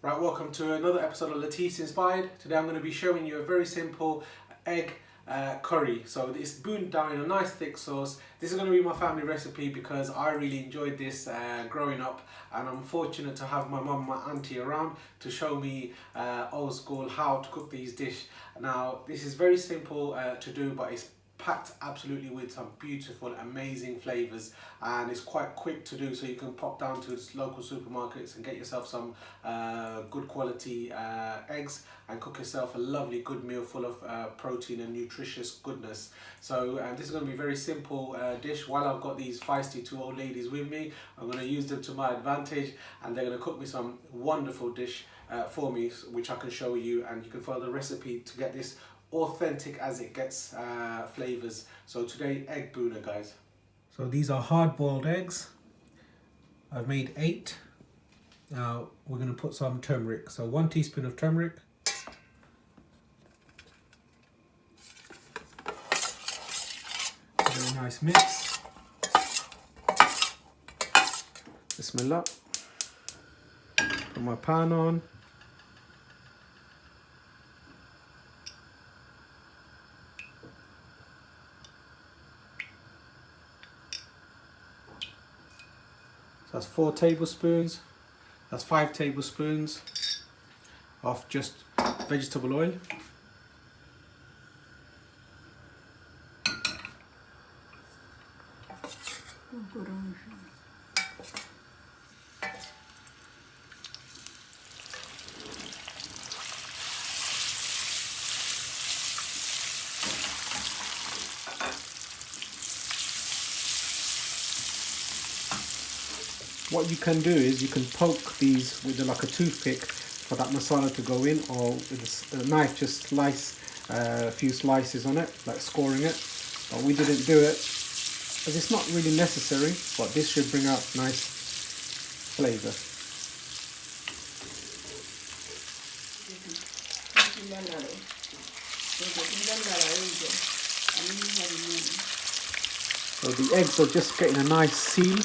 Right, welcome to another episode of Latif's Inspired. Today I'm going to be showing you a very simple egg curry. So it's booned down in a nice thick sauce. This is going to be my family recipe because I really enjoyed this growing up, and I'm fortunate to have my mum and my auntie around to show me old school how to cook these dish. Now this is very simple to do, but it's packed absolutely with some beautiful, amazing flavours, and it's quite quick to do, so you can pop down to local supermarkets and get yourself some good quality eggs and cook yourself a lovely good meal full of protein and nutritious goodness. So this is going to be a very simple dish. While I've got these feisty two old ladies with me, I'm going to use them to my advantage, and they're going to cook me some wonderful dish for me, which I can show you, and you can follow the recipe to get this authentic as it gets flavors. So today, egg BHUNA, guys. So these are hard-boiled eggs. I've made 8. Now we're going to put some turmeric. So 1 teaspoon of turmeric. Very nice mix. Bismillah. Put my pan on. So that's 4 tablespoons, that's 5 tablespoons of just vegetable oil. What you can do is you can poke these with like a toothpick for that masala to go in, or with a knife just slice a few slices on it, like scoring it. But we didn't do it as it's not really necessary, but this should bring out nice flavour. So the eggs are just getting a nice seal.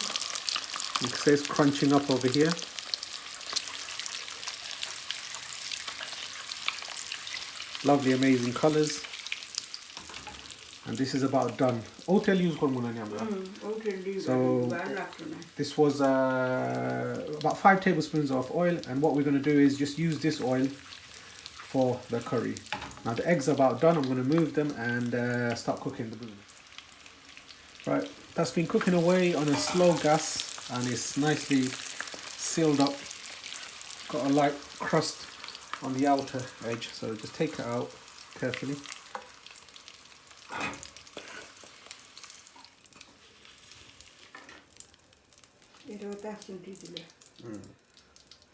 You can see it's crunching up over here. Lovely, amazing colours. And this is about done. Hotel use So this was about 5 tablespoons of oil, and what we're going to do is just use this oil for the curry. Now the eggs are about done. I'm going to move them and start cooking the BHUNA. Right, that's been cooking away on a slow gas, and it's nicely sealed up. Got a light crust on the outer edge, so just take it out carefully.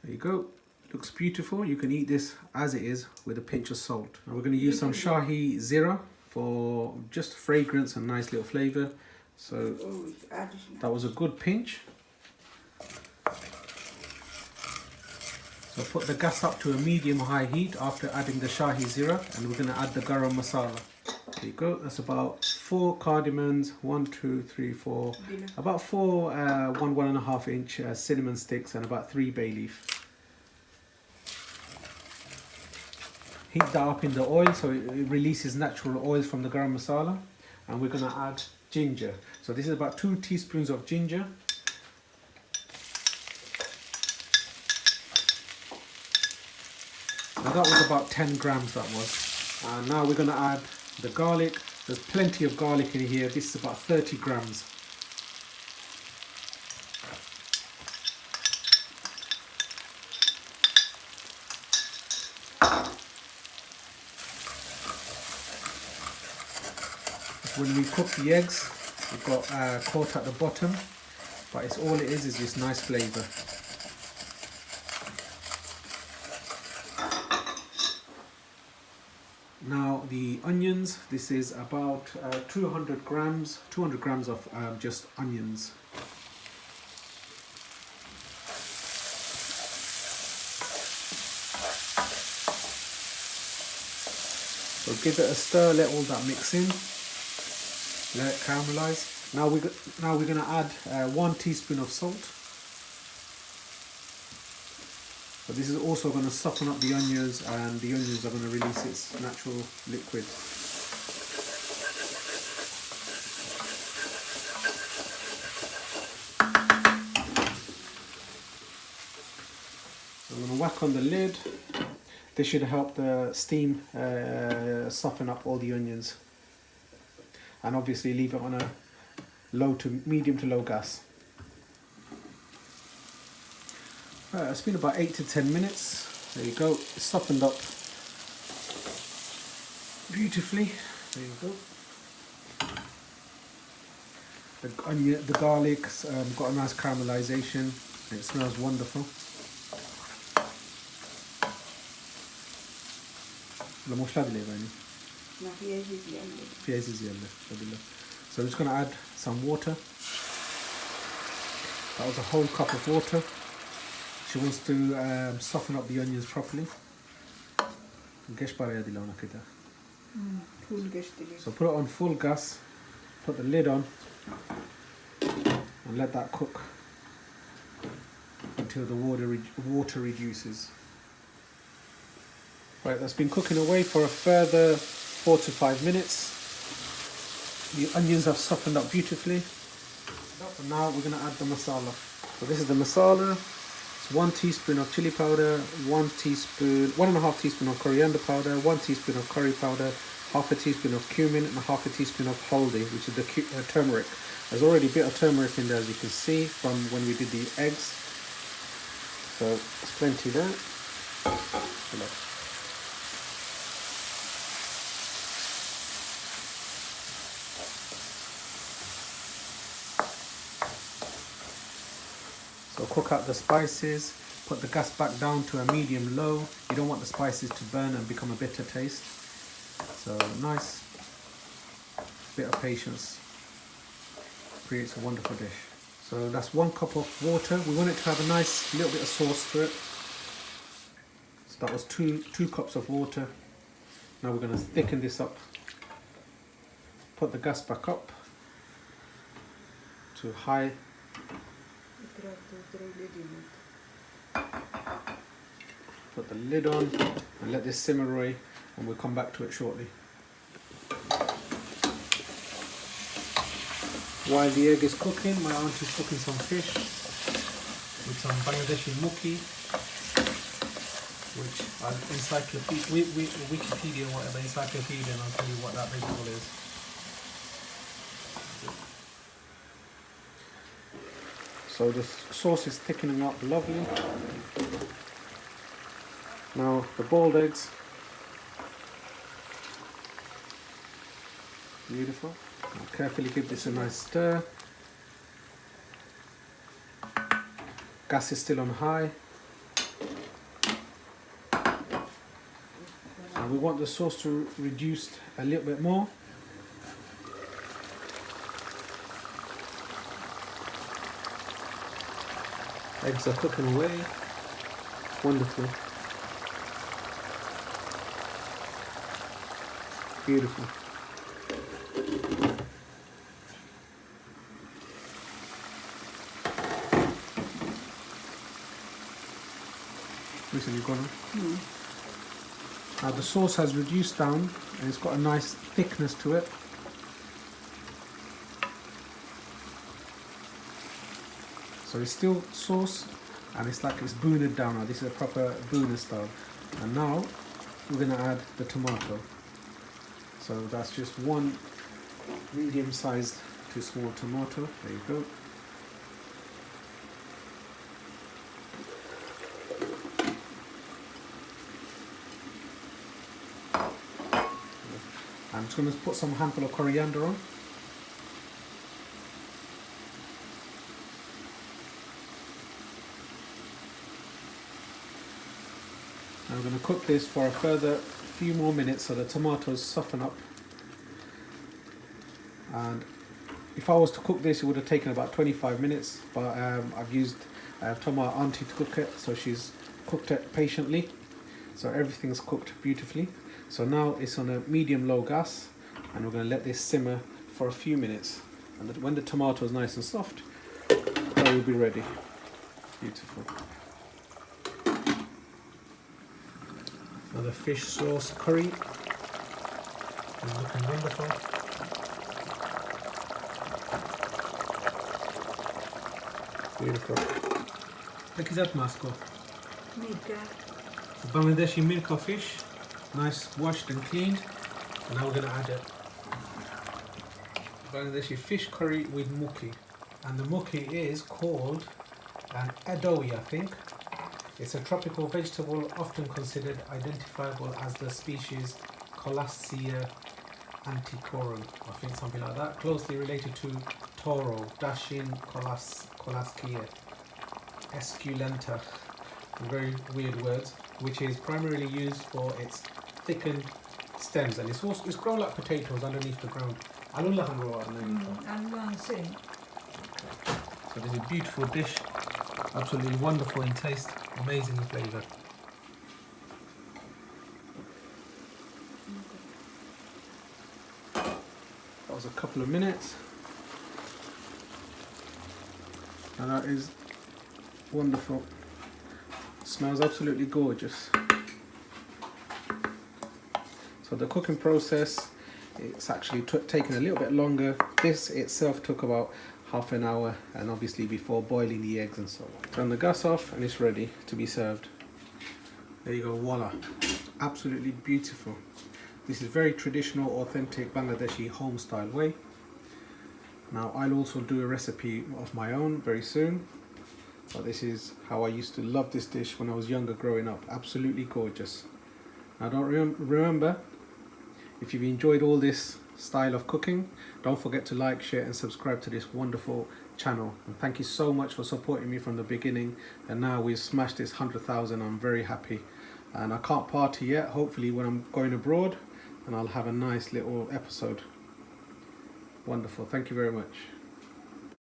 There you go. Looks beautiful. You can eat this as it is with a pinch of salt. Now we're going to use some Shahi Jeera for just fragrance and nice little flavour. So that was a good pinch. So put the gas up to a medium-high heat after adding the Shahi Jeera, and we're going to add the garam masala. There you go. That's about 4 cardamons, 1, 2, 3, 4, about 4 1.5 inch cinnamon sticks, and about 3 bay leaf. Heat that up in the oil so it releases natural oils from the garam masala, and we're going to add ginger. So this is about 2 teaspoons of ginger. Now that was about 10 grams, that was. And now we're going to add the garlic. There's plenty of garlic in here. This is about 30 grams. When we cook the eggs, we've got caught at the bottom, but it's all it is this nice flavour. Now the onions, this is about 200 grams of just onions. So give it a stir, let all that mix in, let it caramelise. Now we're going to add 1 teaspoon of salt. But this is also going to soften up the onions, and the onions are going to release its natural liquid. So I'm going to whack on the lid. This should help the steam soften up all the onions. And obviously leave it on a medium to low gas. Right, it's been about 8 to 10 minutes. There you go. It's softened up beautifully. There you go. The garlic's got a nice caramelization. It smells wonderful. So I'm just going to add some water. That was a whole cup of water. She wants to soften up the onions properly. So put it on full gas, put the lid on, and let that cook until the water reduces. Right, that's been cooking away for a further 4 to 5 minutes. The onions have softened up beautifully. And now we're going to add the masala. So this is the masala. It's 1 teaspoon of chili powder, 1.5 teaspoon of coriander powder, 1 teaspoon of curry powder, half a teaspoon of cumin, and half a teaspoon of haldi, which is the turmeric. There's already a bit of turmeric in there, as you can see from when we did the eggs. So there's plenty there. So cook out the spices, put the gas back down to a medium low. You don't want the spices to burn and become a bitter taste. So nice bit of patience creates a wonderful dish. So that's 1 cup of water. We want it to have a nice little bit of sauce to it. So that was two cups of water. Now we're going to thicken this up. Put the gas back up to high. Put the lid on and let this simmer away, and we'll come back to it shortly. While the egg is cooking, my auntie's cooking some fish with some Bangladeshi mukhi, which Wikipedia or whatever, encyclopedia, and I'll tell you what that vegetable is. So the sauce is thickening up lovely. Now the boiled eggs. Beautiful. I'll carefully give this a nice stir. Gas is still on high. And we want the sauce to reduce a little bit more. Eggs are cooking away. Wonderful. Beautiful. Listen, you've got it. Now the sauce has reduced down and it's got a nice thickness to it. So it's still sauce and it's like it's BHUNA down now. This is a proper BHUNA style. And now we're going to add the tomato. So that's just 1 medium-sized to small tomato. There you go. I'm just going to put some handful of coriander on. Now we're going to cook this for a further few more minutes so the tomatoes soften up. And if I was to cook this, it would have taken about 25 minutes, but I've used told my auntie to cook it, so she's cooked it patiently. So everything's cooked beautifully. So now it's on a medium-low gas, and we're going to let this simmer for a few minutes. And when the tomato is nice and soft, that will be ready. Beautiful. Another fish sauce curry. It's looking wonderful. Beautiful. Look at that, Moscow. Mirka. Bangladeshi mirka fish, nice washed and cleaned. And now we're going to add it. Bangladeshi fish curry with muki. And the muki is called an adowi, I think. It's a tropical vegetable often considered identifiable as the species Casia antiquorum, I think something like that, closely related to toro, dashin colascia, esculenta, very weird words, which is primarily used for its thickened stems, and it's grown like potatoes underneath the ground. So this is a beautiful dish, absolutely wonderful in taste, amazing in flavour. That was a couple of minutes, and that is wonderful. Smells absolutely gorgeous. So the cooking process, it's actually taken a little bit longer. This itself took about half an hour, and obviously before boiling the eggs and so on. Turn the gas off and it's ready to be served. There you go, voila. Absolutely beautiful. This is very traditional, authentic Bangladeshi home style way. Now I'll also do a recipe of my own very soon. But this is how I used to love this dish when I was younger growing up. Absolutely gorgeous. Now don't remember, if you've enjoyed all this style of cooking, don't forget to like, share and subscribe to this wonderful channel. And thank you so much for supporting me from the beginning. And now we've smashed this 100,000. I'm very happy. And I can't party yet. Hopefully when I'm going abroad, and I'll have a nice little episode. Wonderful. Thank you very much.